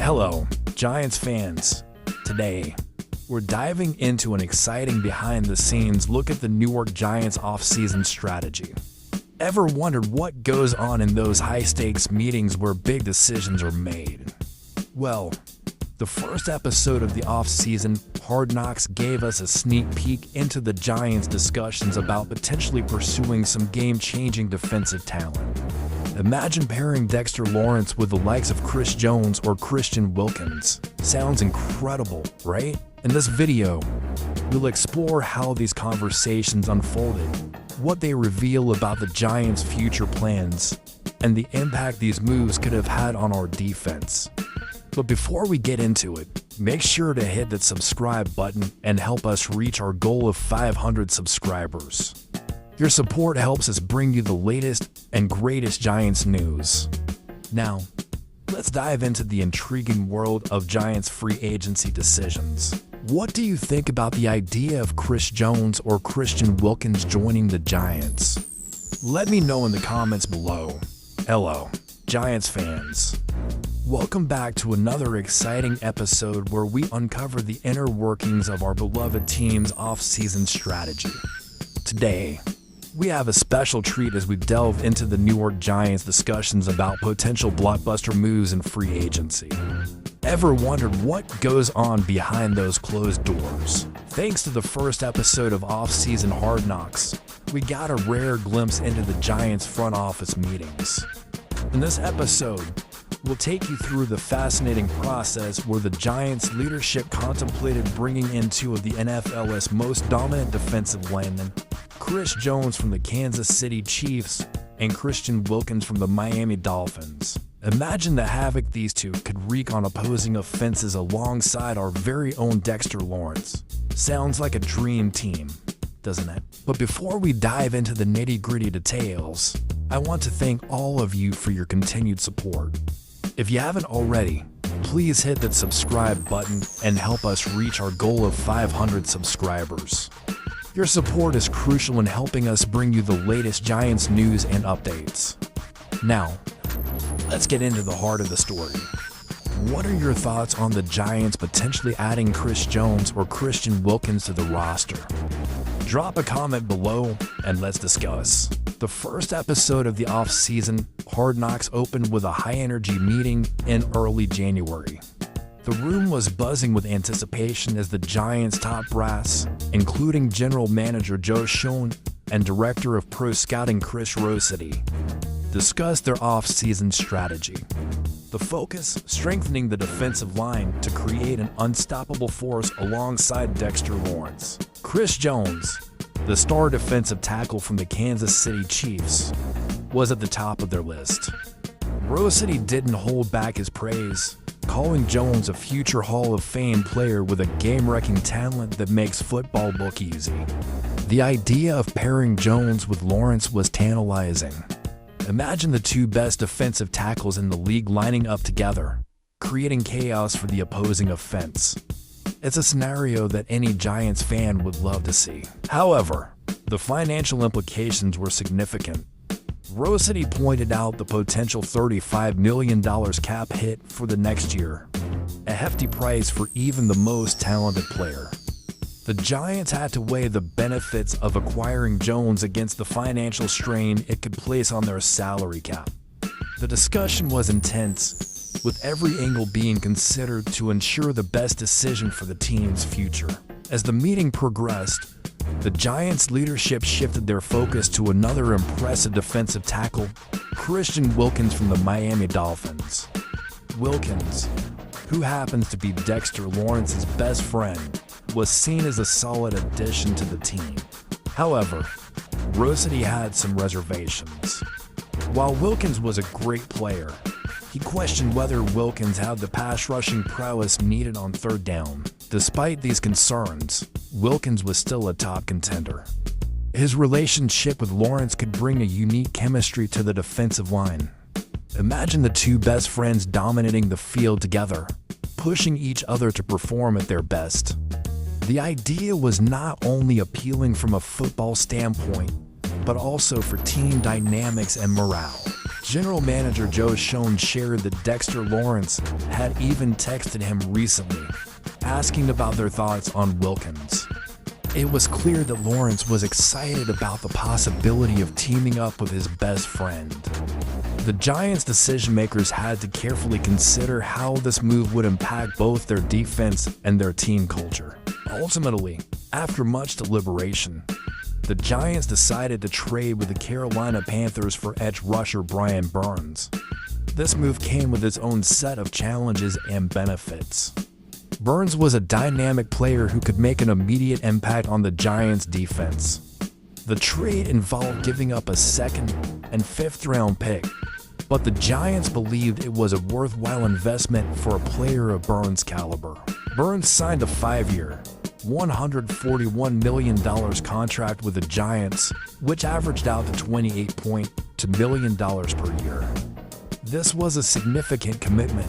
Hello, Giants fans. Today, we're diving into an exciting behind-the-scenes look at the New York Giants offseason strategy. Ever wondered what goes on in those high-stakes meetings where big decisions are made? Well, the first episode of the offseason, Hard Knocks, gave us a sneak peek into the Giants' discussions about potentially pursuing some game-changing defensive talent. Imagine pairing Dexter Lawrence with the likes of Chris Jones or Christian Wilkins. Sounds incredible, right? In this video, we'll explore how these conversations unfolded, what they reveal about the Giants' future plans, and the impact these moves could have had on our defense. But before we get into it, make sure to hit that subscribe button and help us reach our goal of 500 subscribers. Your support helps us bring you the latest and greatest Giants news. Now, let's dive into the intriguing world of Giants free agency decisions. What do you think about the idea of Chris Jones or Christian Wilkins joining the Giants? Let me know in the comments below. Hello, Giants fans. Welcome back to another exciting episode where we uncover the inner workings of our beloved team's off-season strategy. Today, we have a special treat as we delve into the New York Giants' discussions about potential blockbuster moves in free agency. Ever wondered what goes on behind those closed doors? Thanks to the first episode of Offseason Hard Knocks, we got a rare glimpse into the Giants' front office meetings. In this episode, we'll take you through the fascinating process where the Giants' leadership contemplated bringing in two of the NFL's most dominant defensive linemen, Chris Jones from the Kansas City Chiefs and Christian Wilkins from the Miami Dolphins. Imagine the havoc these two could wreak on opposing offenses alongside our very own Dexter Lawrence. Sounds like a dream team, doesn't it? But before we dive into the nitty-gritty details, I want to thank all of you for your continued support. If you haven't already, please hit that subscribe button and help us reach our goal of 500 subscribers. Your support is crucial in helping us bring you the latest Giants news and updates. Now, let's get into the heart of the story. What are your thoughts on the Giants potentially adding Chris Jones or Christian Wilkins to the roster? Drop a comment below and let's discuss. The first episode of the off-season, Hard Knocks, opened with a high-energy meeting in early January. The room was buzzing with anticipation as the Giants' top brass, including General Manager Schoen and Director of Pro Scouting Chris Rosetti, discussed their off-season strategy. The focus, strengthening the defensive line to create an unstoppable force alongside Dexter Lawrence. Chris Jones, the star defensive tackle from the Kansas City Chiefs, was at the top of their list. Rosetti didn't hold back his praise, calling Jones a future Hall of Fame player with a game-wrecking talent that makes football look easy. The idea of pairing Jones with Lawrence was tantalizing. Imagine the two best defensive tackles in the league lining up together, creating chaos for the opposing offense. It's a scenario that any Giants fan would love to see. However, the financial implications were significant. Rosetti pointed out the potential $35 million cap hit for the next year, a hefty price for even the most talented player. The Giants had to weigh the benefits of acquiring Jones against the financial strain it could place on their salary cap. The discussion was intense, with every angle being considered to ensure the best decision for the team's future. As the meeting progressed, the Giants' leadership shifted their focus to another impressive defensive tackle, Christian Wilkins from the Miami Dolphins. Wilkins, who happens to be Dexter Lawrence's best friend, was seen as a solid addition to the team. However, Rosetti had some reservations. While Wilkins was a great player, he questioned whether Wilkins had the pass-rushing prowess needed on third down. Despite these concerns, Wilkins was still a top contender. His relationship with Lawrence could bring a unique chemistry to the defensive line. Imagine the two best friends dominating the field together, pushing each other to perform at their best. The idea was not only appealing from a football standpoint, but also for team dynamics and morale. General Manager Joe Schoen shared that Dexter Lawrence had even texted him recently, asking about their thoughts on Wilkins. It was clear that Lawrence was excited about the possibility of teaming up with his best friend. The Giants' decision-makers had to carefully consider how this move would impact both their defense and their team culture. Ultimately, after much deliberation, the Giants decided to trade with the Carolina Panthers for edge rusher Brian Burns. This move came with its own set of challenges and benefits. Burns was a dynamic player who could make an immediate impact on the Giants' defense. The trade involved giving up a second and fifth-round pick, but the Giants believed it was a worthwhile investment for a player of Burns' caliber. Burns signed a 5-year, $141 million contract with the Giants, which averaged out to $28.2 million per year. This was a significant commitment,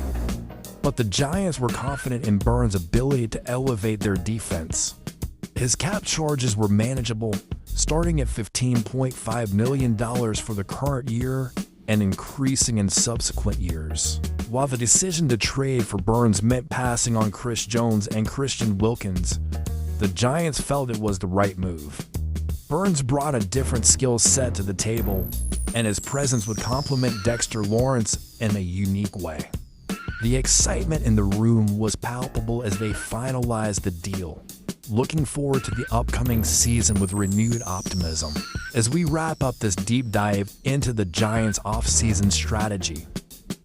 but the Giants were confident in Burns' ability to elevate their defense. His cap charges were manageable, starting at $15.5 million for the current year and increasing in subsequent years. While the decision to trade for Burns meant passing on Chris Jones and Christian Wilkins, the Giants felt it was the right move. Burns brought a different skill set to the table, and his presence would complement Dexter Lawrence in a unique way. The excitement in the room was palpable as they finalized the deal, looking forward to the upcoming season with renewed optimism. As we wrap up this deep dive into the Giants' offseason strategy,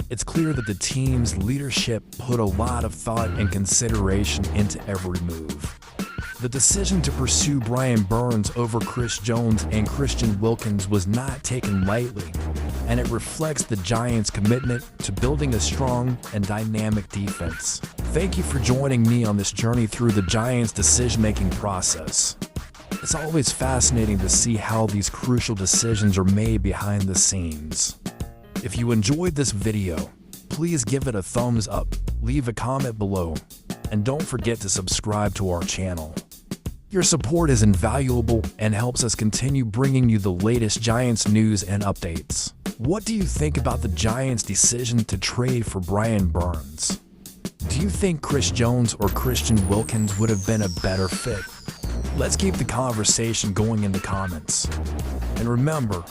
it's clear that the team's leadership put a lot of thought and consideration into every move. The decision to pursue Brian Burns over Chris Jones and Christian Wilkins was not taken lightly, and it reflects the Giants' commitment to building a strong and dynamic defense. Thank you for joining me on this journey through the Giants' decision-making process. It's always fascinating to see how these crucial decisions are made behind the scenes. If you enjoyed this video, please give it a thumbs up, leave a comment below, and don't forget to subscribe to our channel. Your support is invaluable and helps us continue bringing you the latest Giants news and updates. What do you think about the Giants' decision to trade for Brian Burns? Do you think Chris Jones or Christian Wilkins would have been a better fit? Let's keep the conversation going in the comments. And remember,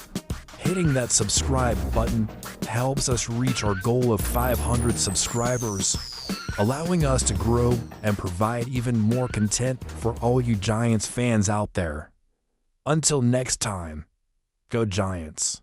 hitting that subscribe button helps us reach our goal of 500 subscribers, allowing us to grow and provide even more content for all you Giants fans out there. Until next time, go Giants.